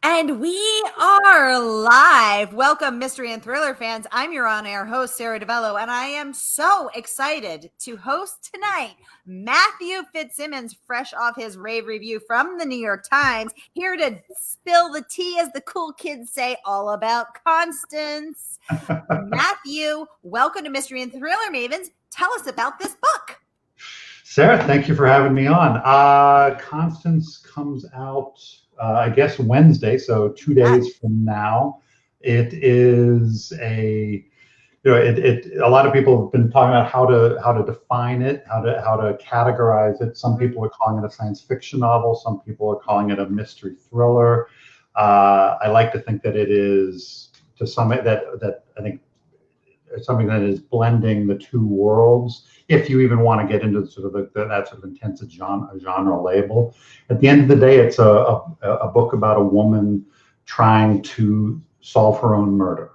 And we are live. Welcome, mystery and thriller fans. I'm your on-air host, Sara DiVello, and I am so excited to host tonight Matthew Fitzsimmons, fresh off his rave review from the New York Times, here to spill the tea, as the cool kids say, all about Constance. Matthew, welcome to Mystery and Thriller Mavens. Tell us about this book. Sara, thank you for having me on. Constance comes out, I guess, Wednesday, so 2 days from now. It is a lot of people have been talking about how to define it, how to categorize it. Some people are calling it a science fiction novel. Some people are calling it a mystery thriller. I like to think that it is to some that I think it's something that is blending the two worlds. If you even want to get into sort of that sort of intense genre label, at the end of the day, it's a book about a woman trying to solve her own murder.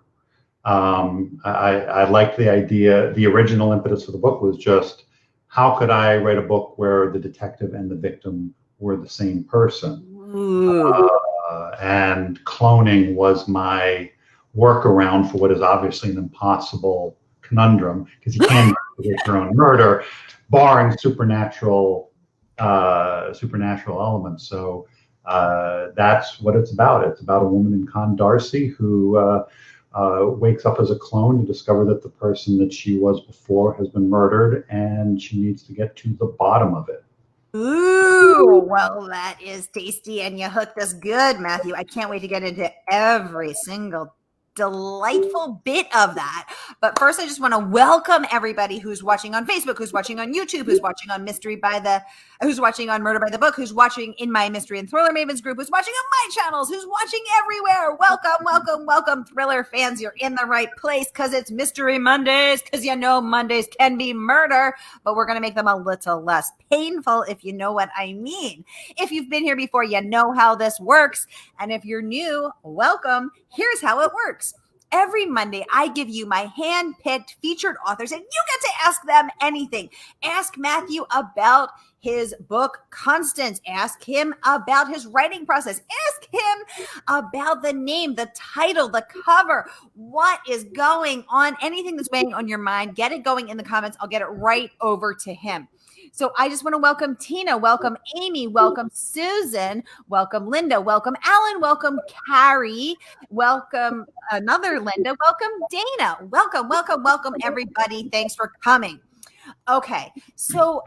I liked the idea. The original impetus of the book was just, how could I write a book where the detective and the victim were the same person? And cloning was my workaround for what is obviously an impossible conundrum, because you can't predict your own murder, barring supernatural elements. So that's what it's about. It's about a woman in Con Darcy who wakes up as a clone to discover that the person that she was before has been murdered, and she needs to get to the bottom of it. Ooh, well, that is tasty, and you hooked us good, Matthew. I can't wait to get into every single delightful bit of that. But first, I just want to welcome everybody who's watching on Facebook, who's watching on YouTube, who's watching on who's watching on Murder by the Book, who's watching in my Mystery and Thriller Mavens group, who's watching on my channels, who's watching everywhere. Welcome, welcome, welcome, thriller fans. You're in the right place, because it's Mystery Mondays, because you know Mondays can be murder, but we're going to make them a little less painful, if you know what I mean. If you've been here before, you know how this works. And if you're new, welcome. Here's how it works. Every Monday, I give you my hand-picked featured authors, and you get to ask them anything. Ask Matthew about his book, Constance. Ask him about his writing process. Ask him about the name, the title, the cover, what is going on, anything that's weighing on your mind. Get it going in the comments. I'll get it right over to him. So I just want to welcome Tina, welcome Amy, welcome Susan, welcome Linda, welcome Alan, welcome Carrie, welcome another Linda, welcome Dana, welcome, welcome, welcome everybody. Thanks for coming. Okay, so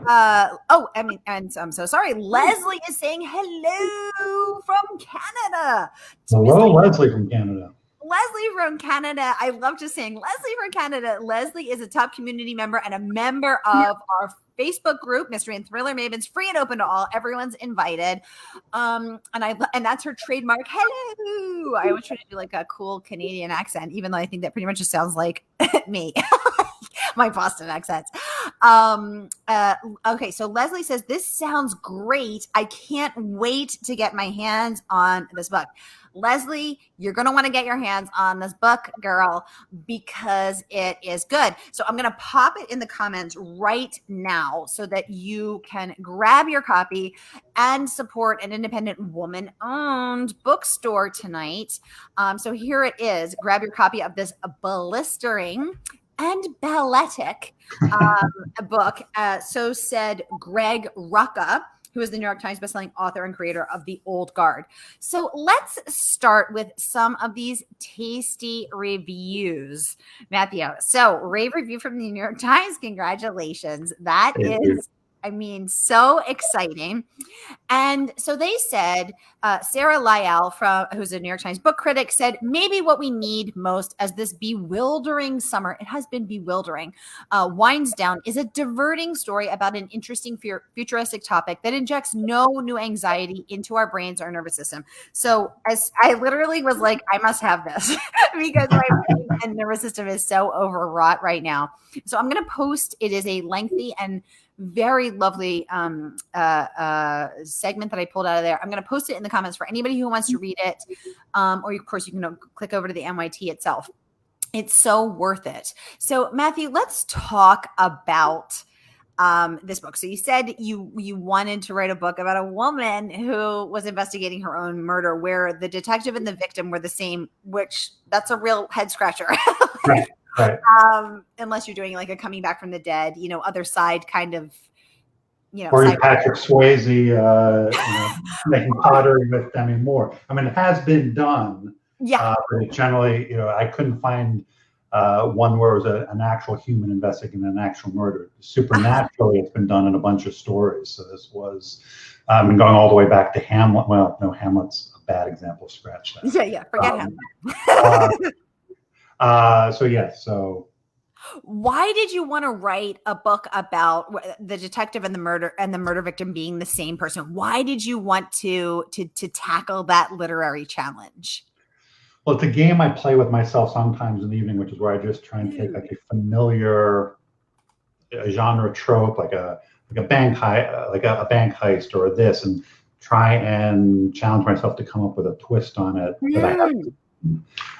and I'm so sorry. Leslie is saying hello from Canada. Hello, Leslie from Canada. Leslie from Canada. I love just saying Leslie from Canada. Leslie is a top community member and a member of our Facebook group, Mystery and Thriller Mavens, free and open to all. Everyone's invited. And that's her trademark. Hello. I always try to do like a cool Canadian accent, even though I think that pretty much just sounds like me. My Boston accent. Okay, so Leslie says, this sounds great. I can't wait to get my hands on this book. Leslie, you're going to want to get your hands on this book, girl, because it is good. So I'm going to pop it in the comments right now so that you can grab your copy and support an independent woman-owned bookstore tonight. So here it is. Grab your copy of this blistering and balletic book. So said Greg Rucka, who is the New York Times bestselling author and creator of The Old Guard. So let's start with some of these tasty reviews, Matthew. So rave review from the New York Times. Congratulations. That is, I mean, so exciting. And so they said, Sarah Lyell, who's a New York Times book critic, said, maybe what we need most as this bewildering summer, it has been bewildering, winds down, is a diverting story about an interesting futuristic topic that injects no new anxiety into our brains or nervous system. So as I literally was like, I must have this because my brain and nervous system is so overwrought right now. So I'm going to post, it is a lengthy and very lovely segment that I pulled out of there. I'm going to post it in the comments for anybody who wants to read it. Or of course you can click over to the NYT itself. It's so worth it. So Matthew, let's talk about this book. So you said you wanted to write a book about a woman who was investigating her own murder, where the detective and the victim were the same, which that's a real head scratcher. Right. Right. Unless you're doing like a coming back from the dead, other side kind of, Or side Patrick Swayze, making pottery with Demi Moore. I mean, it has been done. Yeah. But it generally, I couldn't find one where it was an actual human investigating an actual murder. Supernaturally, it's been done in a bunch of stories. So this was going all the way back to Hamlet. Well, no, Hamlet's a bad example. Scratch that. Yeah. Forget Hamlet. So. Why did you want to write a book about the detective and the murder victim being the same person? Why did you want to tackle that literary challenge? Well, it's a game I play with myself sometimes in the evening, which is where I just try and take like a familiar genre trope, like a bank heist or this, and try and challenge myself to come up with a twist on it that I have to.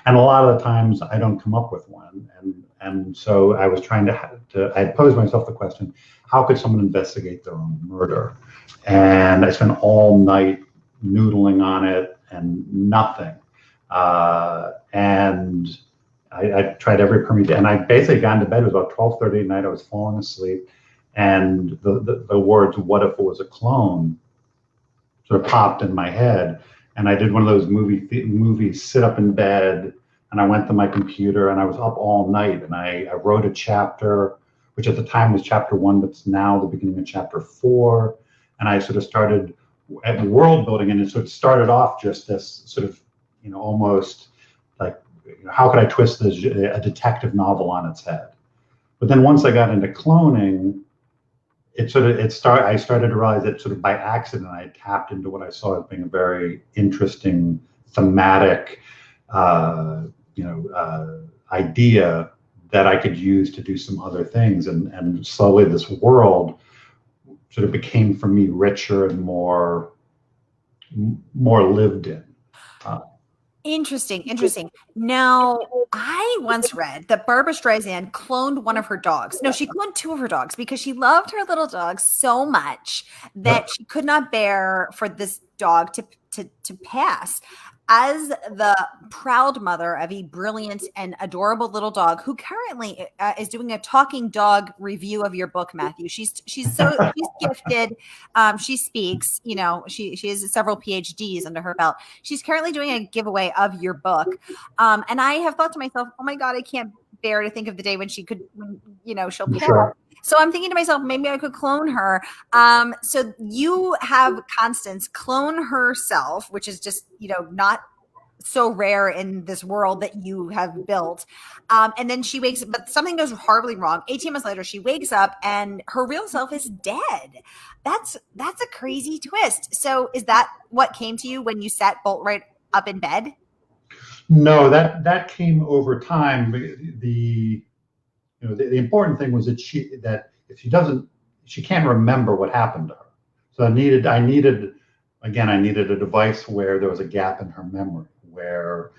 And a lot of the times I don't come up with one. And so I was trying I posed myself the question, how could someone investigate their own murder? And I spent all night noodling on it and nothing. And I tried every permutation, and I basically got into bed. It was about 12:30 at night. I was falling asleep, and the words "What if it was a clone?" sort of popped in my head, and I did one of those movies. Sit up in bed, and I went to my computer, and I was up all night, and I wrote a chapter, which at the time was chapter 1, but it's now the beginning of chapter 4, and I sort of started at world building, and it sort of started off just this sort of almost like, how could I twist a detective novel on its head? But then once I got into cloning, I started to realize that sort of by accident, I had tapped into what I saw as being a very interesting thematic, idea that I could use to do some other things. And slowly this world sort of became for me richer and more lived in. Interesting. Now, I once read that Barbra Streisand cloned one of her dogs. No, she cloned 2 of her dogs because she loved her little dog so much that she could not bear for this dog to pass. As the proud mother of a brilliant and adorable little dog who currently is doing a talking dog review of your book, Matthew. She's gifted. She speaks, she has several PhDs under her belt. She's currently doing a giveaway of your book. And I have thought to myself, oh my God, I can't bear to think of the day when she'll pass. Sure. So I'm thinking to myself, maybe I could clone her. So you have Constance clone herself, which is just, not so rare in this world that you have built. And then she wakes up, but something goes horribly wrong. 18 months later, she wakes up and her real self is dead. That's a crazy twist. So is that what came to you when you sat bolt right up in bed? No, that came over time. The important thing was that she can't remember what happened to her. So I needed a device where there was a gap in her memory, where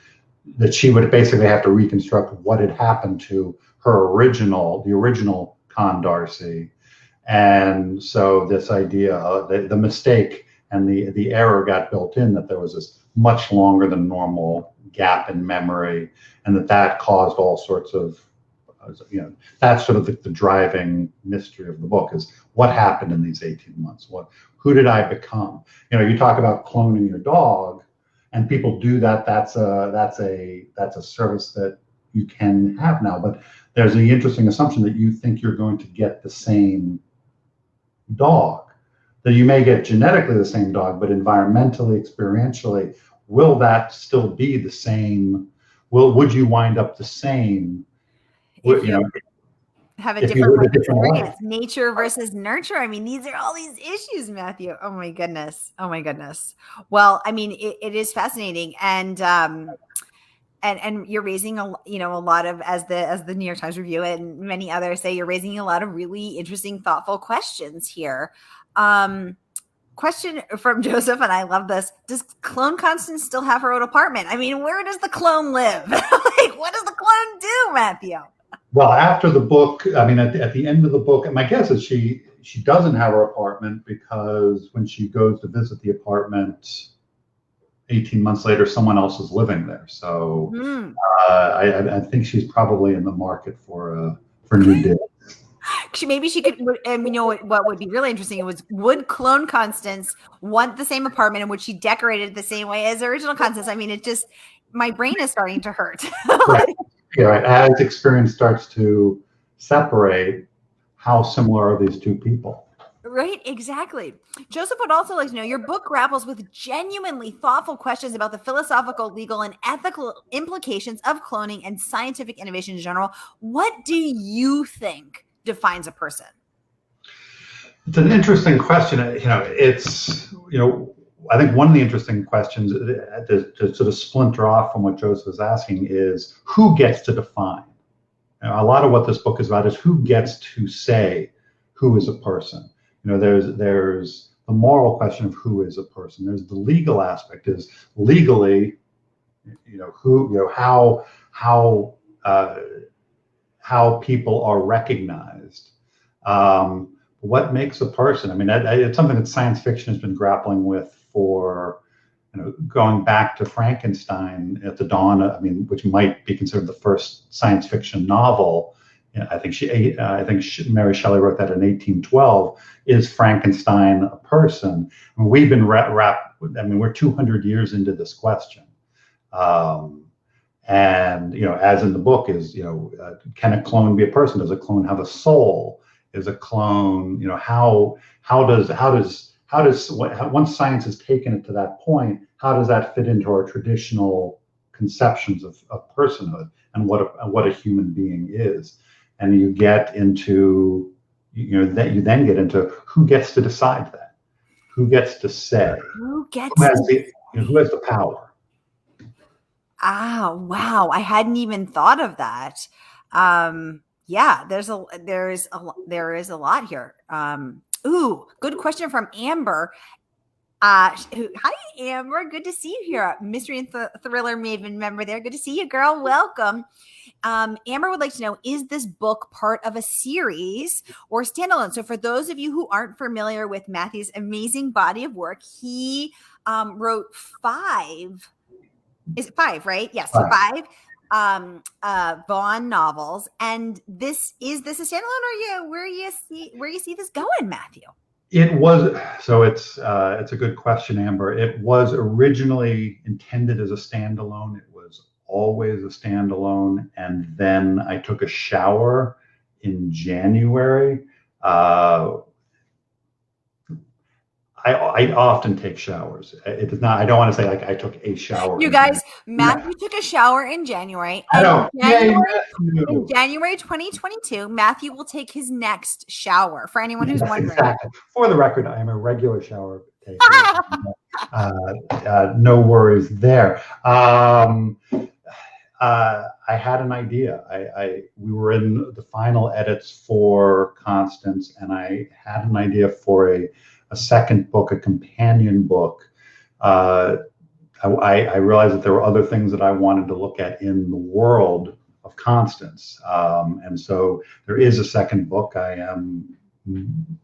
that she would basically have to reconstruct what had happened to the original Con Darcy. And so this idea, the mistake and the error got built in, that there was this much longer than normal gap in memory, and that caused all sorts of, that's sort of the driving mystery of the book, is what happened in these 18 months? Who did I become? You talk about cloning your dog, and people do that. That's a service that you can have now. But there's the interesting assumption that you think you're going to get the same dog, that you may get genetically the same dog, but environmentally, experientially, will that still be the same? Would you wind up the same? Have a different experience, nature versus nurture. I mean, these are all these issues, Matthew. Oh my goodness. Well, I mean, it is fascinating, and you're raising a lot of, as the New York Times review and many others say, you're raising a lot of really interesting, thoughtful questions here. Question from Joseph, and I love this. Does clone Constance still have her own apartment? I mean, where does the clone live? Like, what does the clone do, Matthew? Well, after the book, I mean, at the end of the book, and my guess is she she doesn't have her apartment because when she goes to visit the apartment 18 months later, someone else is living there. So I think she's probably in the market for new deals. Maybe she could, and you know what would be really interesting was, would clone Constance want the same apartment, and would she decorate it the same way as original Constance? I mean, it just, my brain is starting to hurt. Right. Yeah, as experience starts to separate, how similar are these two people? Right, exactly. Joseph would also like to know, your book grapples with genuinely thoughtful questions about the philosophical, legal, and ethical implications of cloning and scientific innovation in general. What do you think defines a person? It's an interesting question. I think one of the interesting questions to sort of splinter off from what Joseph was asking is, who gets to define? A lot of what this book is about is who gets to say who is a person. There's the moral question of who is a person. There's the legal aspect, is legally, how people are recognized. What makes a person? I mean, it's something that science fiction has been grappling with for, going back to Frankenstein at the dawn. I mean, which might be considered the first science fiction novel. I think Mary Shelley wrote that in 1812. Is Frankenstein a person? I mean, we've been we're 200 years into this question. And as in the book is, can a clone be a person? Does a clone have a soul? Is a clone, once science has taken it to that point, how does that fit into our traditional conceptions of personhood and what a human being is? And you get into, that you then get into who gets to decide that, who gets to say, who has the power. Ah, wow. I hadn't even thought of that. Yeah, there is a lot here. Ooh, good question from Amber. Hi, Amber. Good to see you here. Mystery and Thriller Maven member there. Good to see you, girl. Welcome. Amber would like to know, is this book part of a series or standalone? So for those of you who aren't familiar with Matthew's amazing body of work, he wrote 5. Is it 5, right? Yes, 5 Vaughn novels. And is this a standalone, or where you see this going, Matthew? It was, so it's a good question, Amber. It was originally intended as a standalone. It was always a standalone. And then I took a shower in January. I often take showers. It is not. I don't want to say like I took a shower. You guys, Matthew took a shower in January. In January 2022, Matthew will take his next shower. For anyone who's wondering. Exactly. For the record, I am a regular shower taker. No worries there. I had an idea. We were in the final edits for Constance, and I had an idea for a second book, a companion book. I realized that there were other things that I wanted to look at in the world of Constance. And so there is a second book. I am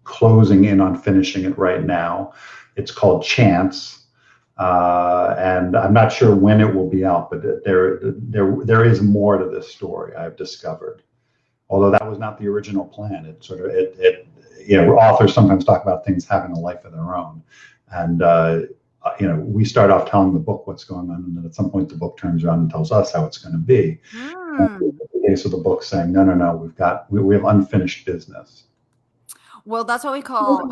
closing in on finishing it right now. It's called Chance. And I'm not sure when it will be out, but there is more to this story, I've discovered. Although that was not the original plan. Authors sometimes talk about things having a life of their own. And, we start off telling the book what's going on, and then at some point the book turns around and tells us how it's going to be. In the case of the book saying, no, we have unfinished business. Well, that's what we call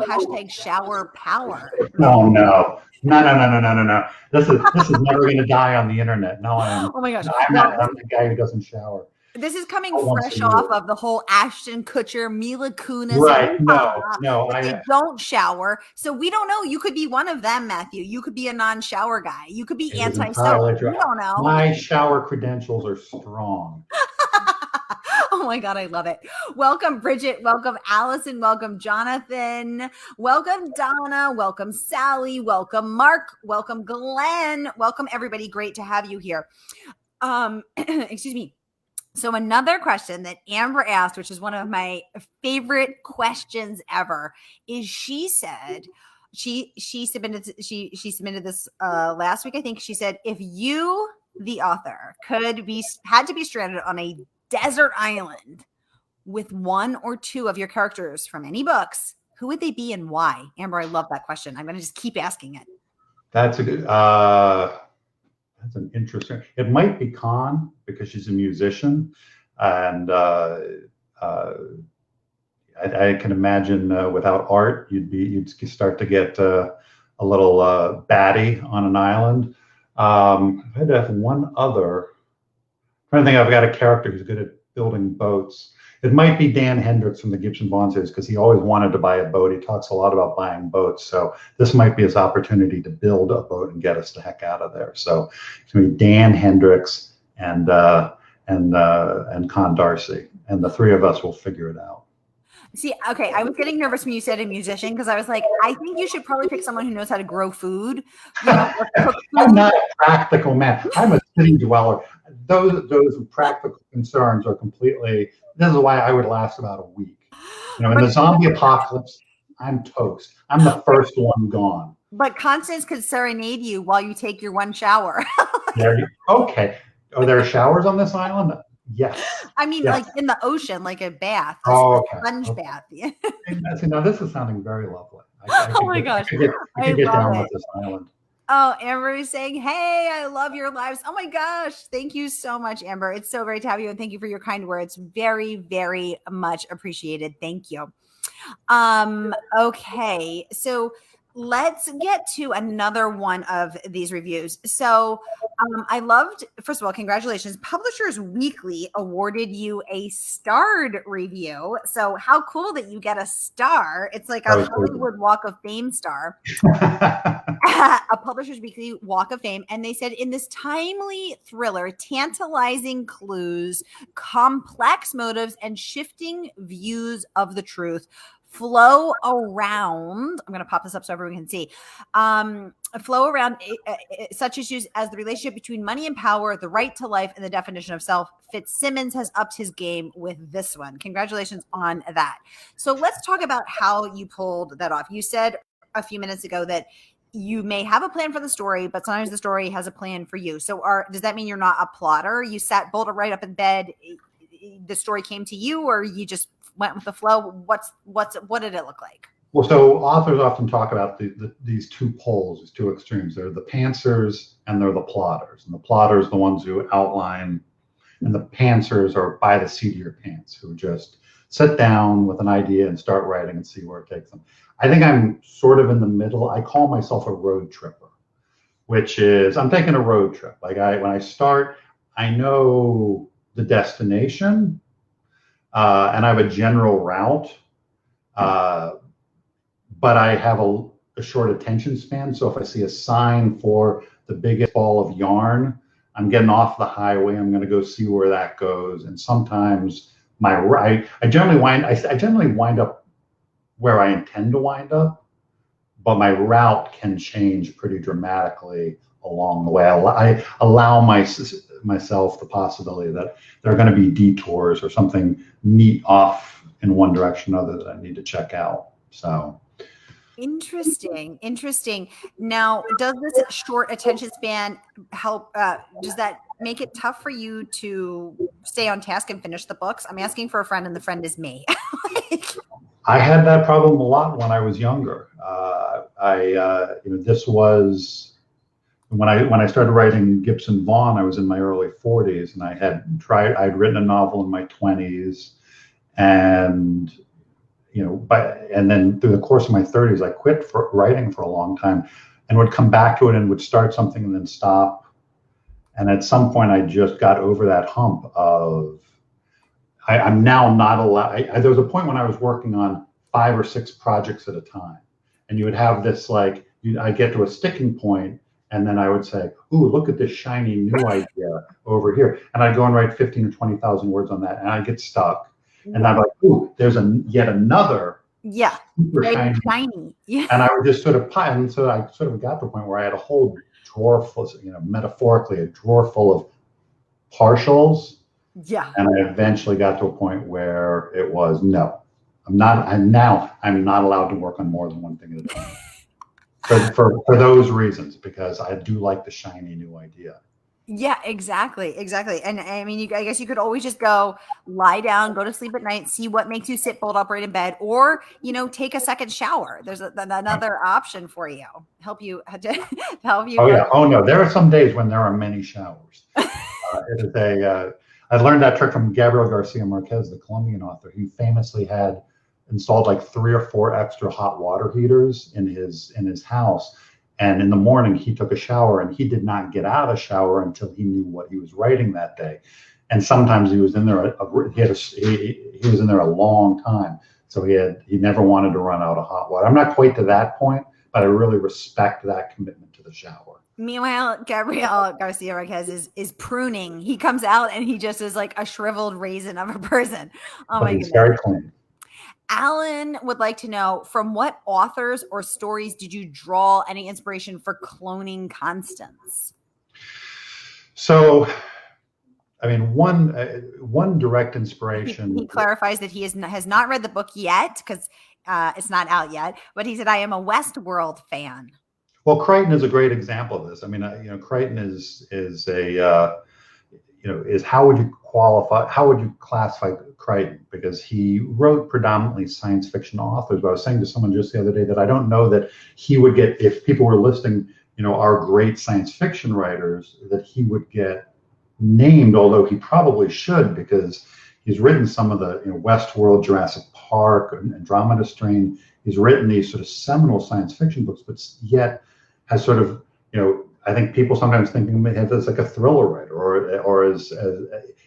#shower power. No. This is never going to die on the internet. No, oh my gosh. I'm the guy who doesn't shower. This is coming fresh off of the whole Ashton Kutcher, Mila Kunis. Right. No. They don't shower. So we don't know. You could be one of them, Matthew. You could be a non-shower guy. You could be anti-soap. We don't know. My shower credentials are strong. Oh my God, I love it. Welcome, Bridget. Welcome, Allison. Welcome, Jonathan. Welcome, Donna. Welcome, Sally. Welcome, Mark. Welcome, Glenn. Welcome, everybody. Great to have you here. Excuse me. So another question that Amber asked, which is one of my favorite questions ever, is she said she submitted this last week. I think she said, if you, the author, had to be stranded on a desert island with one or two of your characters from any books, who would they be and why? Amber, I love that question. I'm going to just keep asking it. That's a good. That's an interesting. It might be Con because she's a musician, and I can imagine without art, you'd start to get a little batty on an island. If I had to have one other, I'm trying to think. I've got a character who's good at building boats. It might be Dan Hendricks from the Gibson Bond series because he always wanted to buy a boat. He talks a lot about buying boats, so this might be his opportunity to build a boat and get us the heck out of there. So it's going to be Dan Hendricks and Con Darcy, and the three of us will figure it out. See, okay, I was getting nervous when you said a musician because I was like, I think you should probably pick someone who knows how to grow food. Or cook food. I'm not a practical man. I'm a city dweller. Those practical concerns are completely. This is why I would last about a week. In the zombie apocalypse, I'm toast. I'm the first one gone. But Constance could serenade you while you take your one shower. Okay. Are there showers on this island? Yes. I mean, yes. Like in the ocean, like a bath. Okay. Sponge bath. See, now this is sounding very lovely. Oh my gosh. I could get down with this island. Oh, Amber is saying, hey, I love your lives. Oh my gosh. Thank you so much, Amber. It's so great to have you. And thank you for your kind words. Very, very much appreciated. Thank you. Okay. So let's get to another one of these reviews. So I loved, first of all, congratulations. Publishers Weekly awarded you a starred review. So how cool that you get a star. It's like a Hollywood Walk of Fame star. A Publishers Weekly Walk of Fame. And they said, in this timely thriller, tantalizing clues, complex motives, and shifting views of the truth flow around. I'm going to pop this up so everyone can see. Flow around such issues as the relationship between money and power, the right to life, and the definition of self. Fitzsimmons has upped his game with this one. Congratulations on that. So let's talk about how you pulled that off. You said a few minutes ago that you may have a plan for the story, but sometimes the story has a plan for you. So does that mean you're not a plotter? You sat bolted right up in bed, the story came to you, or you just went with the flow? What did it look like? Well, so authors often talk about these two poles, these two extremes. They're the pantsers and they're the plotters. And the plotters are the ones who outline, and the pantsers are by the seat of your pants, who just sit down with an idea and start writing and see where it takes them. I think I'm sort of in the middle. I call myself a road tripper, which is I'm taking a road trip. Like when I start, I know the destination, and I have a general route, but I have a short attention span. So if I see a sign for the biggest ball of yarn, I'm getting off the highway. I'm going to go see where that goes. And sometimes I generally wind up where I intend to wind up, but my route can change pretty dramatically along the way. I allow myself the possibility that there are going to be detours or something neat off in one direction or another that I need to check out. So interesting. Now, does this short attention span help? Does that make it tough for you to stay on task and finish the books? I'm asking for a friend, and the friend is me. I had that problem a lot when I was younger. This was when I started writing Gibson Vaughn. I was in my early 40s, and I'd written a novel in my 20s, and then through the course of my 30s, I quit writing for a long time, and would come back to it and would start something and then stop. And at some point, I just got over that hump of I'm now not allowed. There was a point when I was working on 5 or 6 projects at a time, and you would have this I get to a sticking point, and then I would say, "Ooh, look at this shiny new idea over here," and I'd go and write 15 or 20,000 words on that, and I'd get stuck. And I'm like, "Ooh, there's yet another." Yeah, super shiny. Yeah. And I would just sort of pile, and so I sort of got to the point where I had a whole drawer full, metaphorically, a drawer full of partials Yeah. And I eventually got to a point where it was, no, I'm not, and now I'm not allowed to work on more than one thing at a time. For those reasons, because I do like the shiny new idea. Yeah, exactly. And I mean, I guess you could always just go lie down, go to sleep at night, see what makes you sit bolt upright in bed, or, take a second shower. There's another option for you. Help you help you. Oh yeah. Oh no, there are some days when there are many showers. It is I learned that trick from Gabriel Garcia Marquez, the Colombian author, who famously had installed like 3 or 4 extra hot water heaters in his house. And in the morning, he took a shower, and he did not get out of the shower until he knew what he was writing that day. And sometimes he was in there. He was in there a long time, so he never wanted to run out of hot water. I'm not quite to that point, but I really respect that commitment to the shower. Meanwhile, Gabriel Garcia Marquez is pruning. He comes out and he just is like a shriveled raisin of a person. Oh But my he's goodness. very clean. Alan would like to know, from what authors or stories did you draw any inspiration for cloning Constance? So, I mean, one direct inspiration. He clarifies that he has not read the book yet because it's not out yet. But he said, "I am a Westworld fan." Well, Crichton is a great example of this. I mean, Crichton is how would you classify Crichton? Because he wrote predominantly science fiction authors. But I was saying to someone just the other day that I don't know that he would get, if people were listing, our great science fiction writers, that he would get named, although he probably should, because he's written some of the Westworld, Jurassic Park, and Andromeda Strain. He's written these sort of seminal science fiction books, but yet has sort of, I think people sometimes think of him as like a thriller writer, or as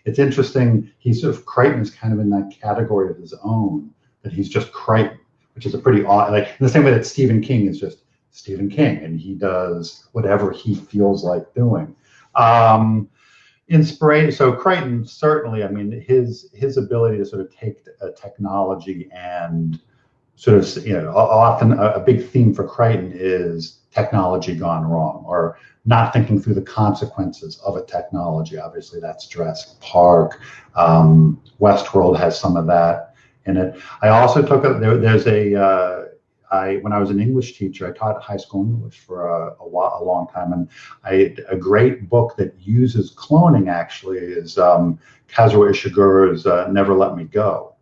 it's interesting. He's sort of, Crichton is kind of in that category of his own, that he's just Crichton, which is a pretty odd, like in the same way that Stephen King is just Stephen King, and he does whatever he feels like doing. Inspiration. So Crichton, certainly, I mean, his ability to sort of take a technology and sort of, often a big theme for Crichton is technology gone wrong, or not thinking through the consequences of a technology. Obviously, that's Jurassic Park. Westworld has some of that in it. I also took when I was an English teacher, I taught high school English for a long time, and a great book that uses cloning actually is Kazuo Ishiguro's Never Let Me Go,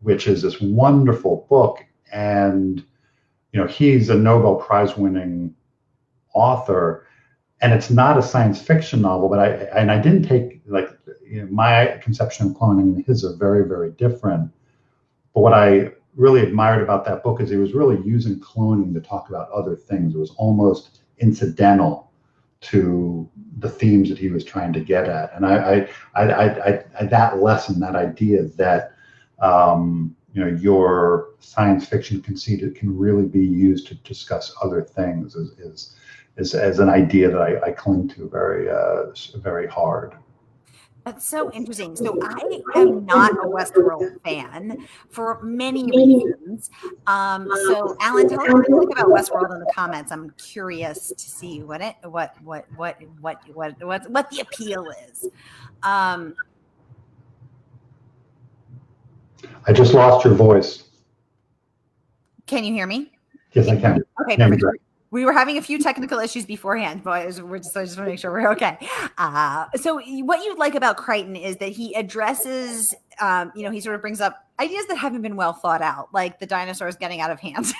which is this wonderful book. And he's a Nobel Prize winning author, and it's not a science fiction novel, but I didn't take, like, my conception of cloning and his are very, very different. But what I really admired about that book is he was really using cloning to talk about other things. It was almost incidental to the themes that he was trying to get at. And I that lesson, that idea that your science fiction conceit can really be used to discuss other things is an idea that I cling to very hard. That's so interesting. So I am not a Westworld fan for many reasons. So Alan, tell us what you think about Westworld in the comments. I'm curious to see what the appeal is. I just lost your voice. Can you hear me? Yes, I can. Okay, perfect. We were having a few technical issues beforehand, but I just want to make sure we're okay. So what you like about Crichton is that he addresses, he sort of brings up ideas that haven't been well thought out, like the dinosaurs getting out of hand.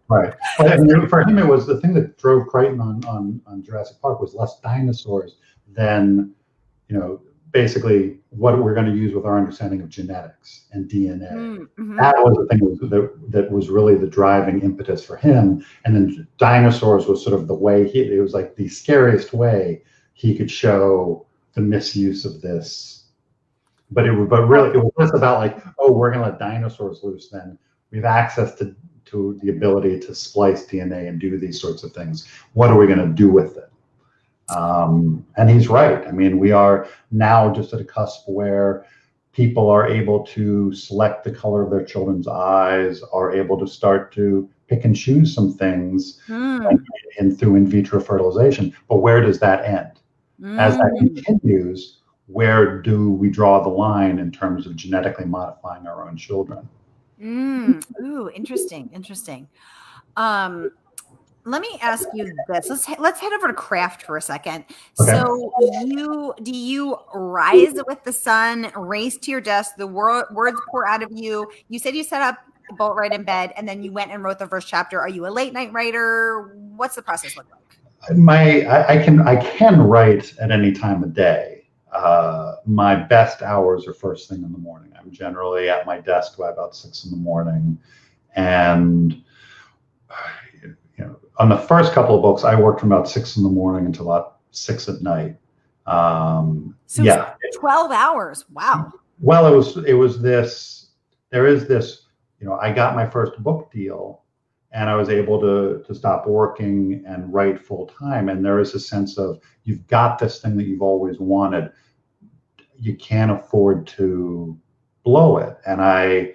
Right. But for him, it was the thing that drove Crichton on Jurassic Park was less dinosaurs than, basically what we're going to use with our understanding of genetics and DNA. Mm-hmm. That was the thing that was really the driving impetus for him. And then dinosaurs was sort of the way it was like the scariest way he could show the misuse of this. But really it was less about like, oh, we're going to let dinosaurs loose. Then we have access to the ability to splice DNA and do these sorts of things. What are we going to do with it? And he's right. I mean, we are now just at a cusp where people are able to select the color of their children's eyes, are able to start to pick and choose some things and through in vitro fertilization. But where does that end? As that Mm. continues, where do we draw the line in terms of genetically modifying our own children? Ooh, interesting, interesting. Um, Let me ask you this. Let's head over to craft for a second. Okay. So do you rise with the sun, race to your desk, the words pour out of you. You said you set up bolt right in bed and then you went and wrote the first chapter. Are you a late night writer? What's the process look like? I can write at any time of day. My best hours are first thing in the morning. I'm generally at my desk by about 6 in the morning, and on the first couple of books, I worked from about 6 in the morning until about 6 at night. So Yeah. 12 hours. Wow. Well, it was this. There is this. I got my first book deal, and I was able to stop working and write full time. And there is a sense of you've got this thing that you've always wanted. You can't afford to blow it. And I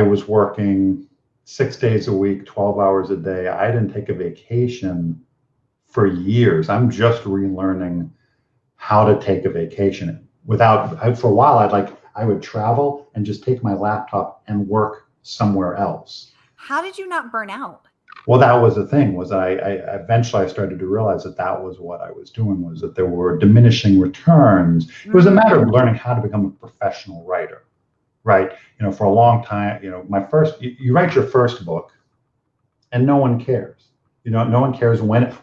was working 6 days a week, 12 hours a day. I didn't take a vacation for years. I'm just relearning how to take a vacation for a while. I would travel and just take my laptop and work somewhere else. How did you not burn out? Well, that was the thing, was I eventually I started to realize that was what I was doing, was that there were diminishing returns. It was a matter of learning how to become a professional writer, right? For a long time, you write your first book and no one cares. No one cares when,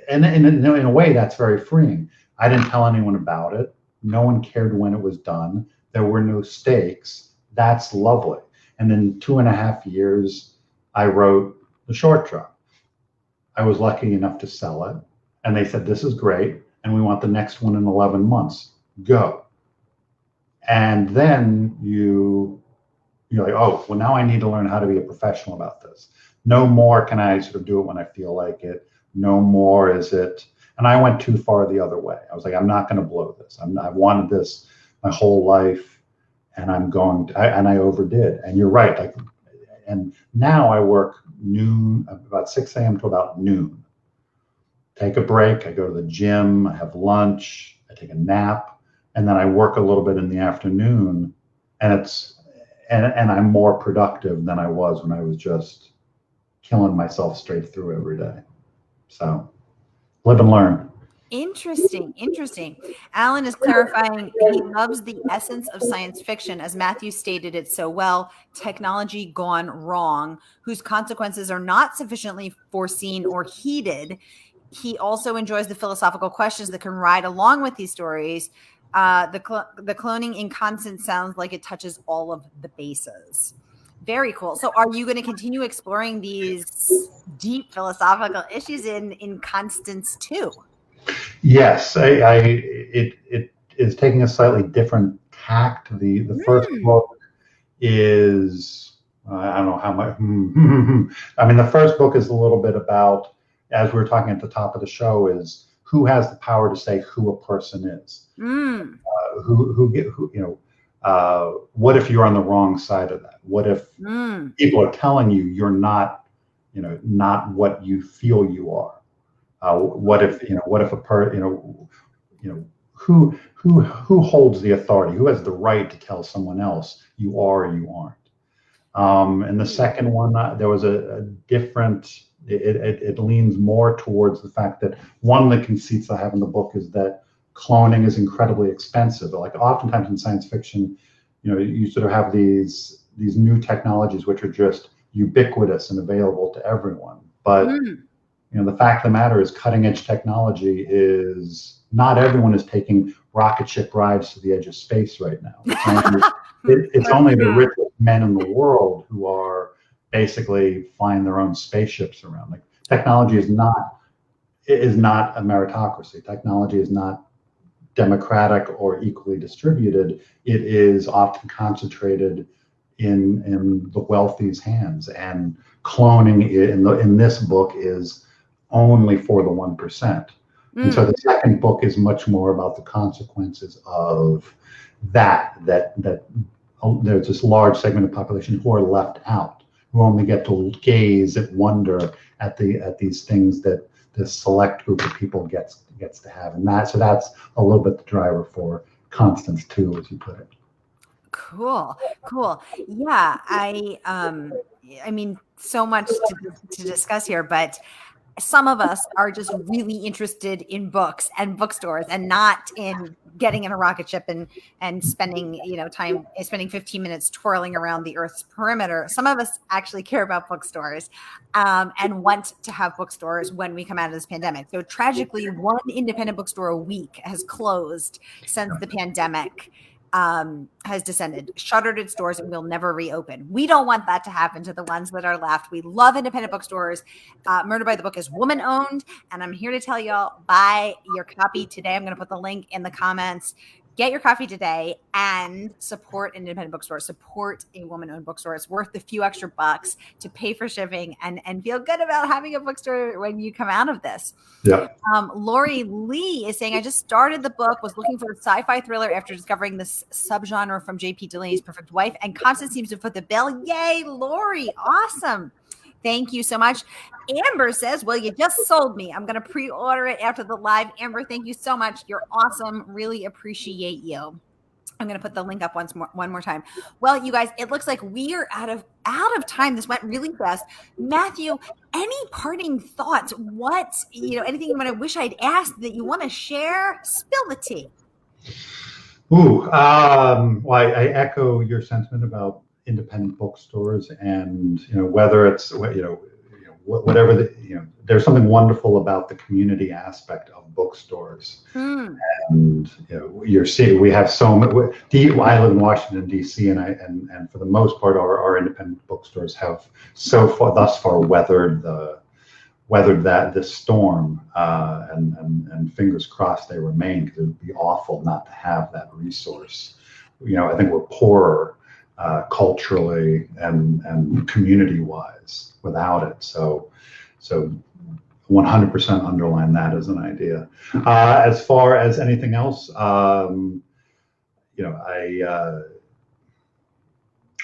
and in a way that's very freeing. I didn't tell anyone about it. No one cared when it was done. There were no stakes. That's lovely. And in 2.5 years, I wrote the short drop. I was lucky enough to sell it. And they said, this is great. And we want the next one in 11 months. Go. And then you're like, oh, well, now I need to learn how to be a professional about this. No more can I sort of do it when I feel like it. No more is it. And I went too far the other way. I was like, I'm not going to blow this. I've wanted this my whole life, and I overdid. And you're right. And now I work noon, about 6 a.m. to about noon. Take a break. I go to the gym. I have lunch. I take a nap, and then I work a little bit in the afternoon. And I'm more productive than I was when I was just killing myself straight through every day. So live and learn. Interesting. Alan is clarifying he loves the essence of science fiction, as Matthew stated it so well, technology gone wrong, whose consequences are not sufficiently foreseen or heeded. He also enjoys the philosophical questions that can ride along with these stories. The cloning in Constance sounds like it touches all of the bases. Very cool. So are you going to continue exploring these deep philosophical issues in Constance too? Yes, it is taking a slightly different tact. The first book is, I don't know how much. I mean, the first book is a little bit about, as we were talking at the top of the show, is who has the power to say who a person is. What if you're on the wrong side of that? What if people are telling you you're not, not what you feel you are? What if who holds the authority? Who has the right to tell someone else you are or you aren't? And the second one, there was a different. It leans more towards the fact that one of the conceits I have in the book is that cloning is incredibly expensive. Like oftentimes in science fiction, you sort of have these new technologies which are just ubiquitous and available to everyone, but the fact of the matter is cutting edge technology is not everyone is taking rocket ship rides to the edge of space right now. It's only the richest men in the world who are basically flying their own spaceships around. Like technology is not a meritocracy. Technology is not democratic or equally distributed. It is often concentrated in the wealthy's hands. And cloning in this book is only for the 1%. And so the second book is much more about the consequences of that there's this large segment of the population who are left out, who only get to gaze at wonder at these things that this select group of people gets to have. And that's a little bit the driver for Constance too, as you put it. Cool. Yeah, I mean, so much to discuss here, but some of us are just really interested in books and bookstores and not in getting in a rocket ship and spending, time spending 15 minutes twirling around the Earth's perimeter. Some of us actually care about bookstores and want to have bookstores when we come out of this pandemic. So tragically, one independent bookstore a week has closed since the pandemic has descended, shuttered its doors, and will never reopen. We don't want that to happen to the ones that are left. We love independent bookstores. Murder by the Book is woman-owned, and I'm here to tell y'all, buy your copy today. I'm going to put the link in the comments. Get your coffee today and support an independent bookstore. Support a woman-owned bookstore. It's worth a few extra bucks to pay for shipping and feel good about having a bookstore when you come out of this. Yeah. Lori Lee is saying, I just started the book, was looking for a sci-fi thriller after discovering this subgenre from J.P. Delaney's Perfect Wife, and Constance seems to foot the bill. Yay, Lori. Awesome. Thank you so much. Amber says, well, you just sold me. I'm going to pre-order it after the live. Amber, thank you so much. You're awesome. Really appreciate you. I'm going to put the link up one more time. Well, you guys, it looks like we are out of time. This went really fast. Matthew, any parting thoughts? What, anything you want to wish I'd asked that you want to share? Spill the tea. Well, I echo your sentiment about independent bookstores, and whether it's whatever there's something wonderful about the community aspect of bookstores. And you're seeing, we have so many. I live in Washington D.C. and for the most part our independent bookstores have thus far weathered this storm, and fingers crossed they remain, because it would be awful not to have that resource. I think we're poorer culturally and community-wise without it. So 100% underline that as an idea. As far as anything else, I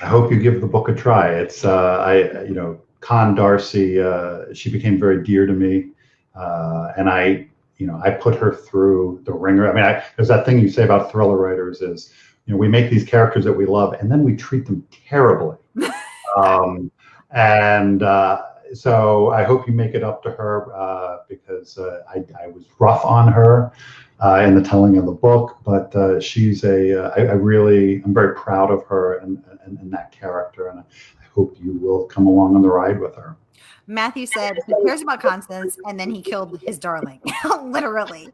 hope you give the book a try. It's Con Darcy. She became very dear to me, and I put her through the ringer. I mean, there's that thing you say about thriller writers is, we make these characters that we love, and then we treat them terribly. So I hope you make it up to her, because I was rough on her in the telling of the book, but she's I'm very proud of her and that character, and I hope you will come along on the ride with her. Matthew said he cares about Constance, and then he killed his darling, literally.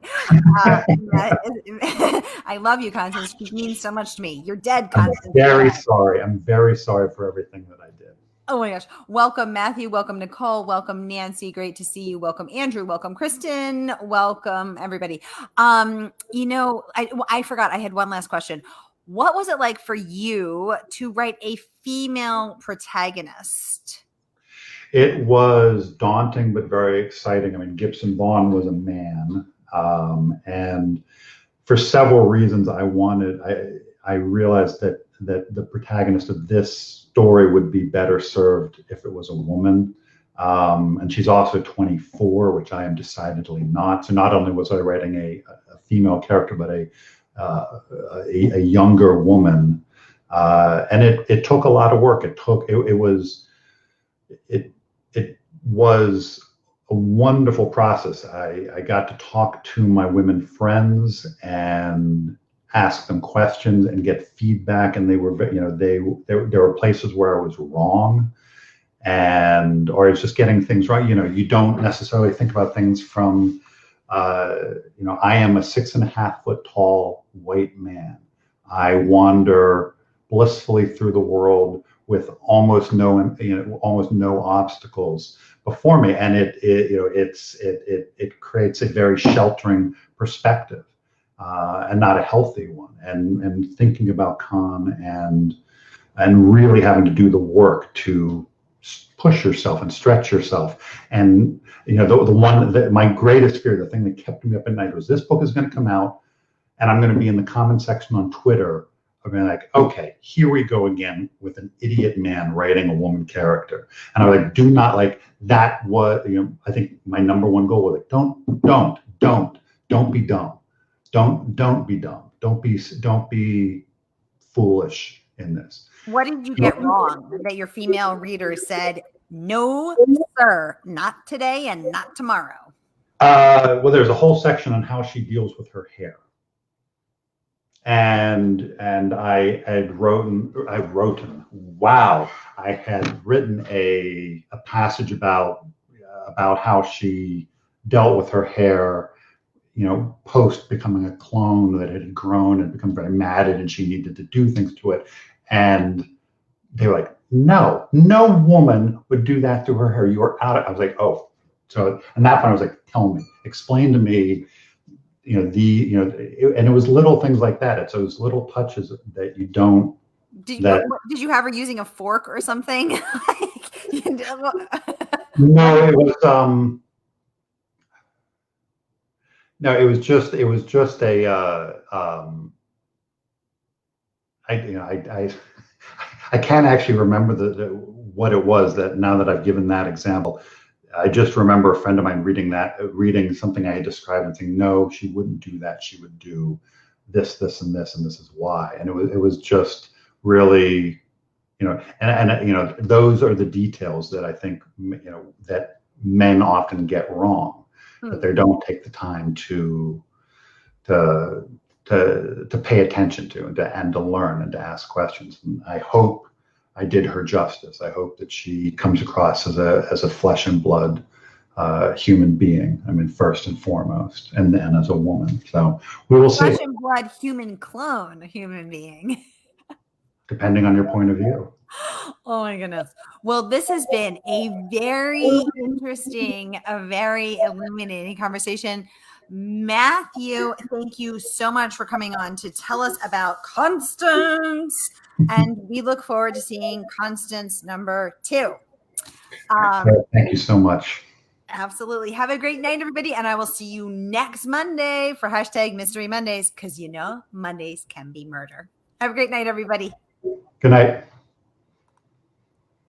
I love you, Constance. You mean so much to me. You're dead, Constance. I'm very sorry for everything that I did. Oh my gosh. Welcome, Matthew. Welcome, Nicole. Welcome, Nancy. Great to see you. Welcome, Andrew. Welcome, Kristen. Welcome, everybody. I forgot I had one last question. What was it like for you to write a female protagonist? It was daunting, but very exciting. I mean, Gibson Vaughn was a man, and for several reasons, I realized that the protagonist of this story would be better served if it was a woman. And she's also 24, which I am decidedly not. So not only was I writing a female character, but a younger woman, and it took a lot of work. It was a wonderful process. I got to talk to my women friends and ask them questions and get feedback, and there were places where I was wrong, or it's just getting things right. You don't necessarily think about things from I am a 6.5 foot tall white man. I wander blissfully through the world with almost no obstacles before me, and it creates a very sheltering perspective, and not a healthy one. And thinking about Con and really having to do the work to push yourself and stretch yourself. And my greatest fear, the thing that kept me up at night, was this book is going to come out, and I'm going to be in the comment section on Twitter I've been like, okay, here we go again with an idiot man writing a woman character. And I was like, do not like that. Was, I think my number one goal was like, don't be dumb. Don't be dumb. Don't be foolish in this. What did you get wrong that your female readers said, no, sir, not today and not tomorrow? Well, there's a whole section on how she deals with her hair. And I had written a passage about how she dealt with her hair, post becoming a clone that had grown and become very matted, and she needed to do things to it. And they were like, no woman would do that to her hair. You are out of, I was like, oh. So at that point I was like, tell me, explain to me, and it was little things like that. It's those little touches that you don't. Did you have her using a fork or something? No, it was no, it was just a I can't actually remember what it was, that now that I've given that example. I just remember a friend of mine reading something I had described and saying, no, she wouldn't do that. She would do this, this, and this, and this is why. And it was just really, and those are the details that I think, that men often get wrong, that they don't take the time to pay attention to and to learn and to ask questions. And I hope I did her justice. I hope that she comes across as a flesh and blood human being. I mean, first and foremost, and then as a woman. So we will see. Flesh and blood human clone human being. Depending on your point of view. Oh my goodness. Well, this has been a very interesting, a very illuminating conversation. Matthew, thank you so much for coming on to tell us about Constance. And we look forward to seeing Constance number 2. Thank you so much. Absolutely. Have a great night, everybody. And I will see you next Monday for #Mystery Mondays, because Mondays can be murder. Have a great night, everybody. Good night.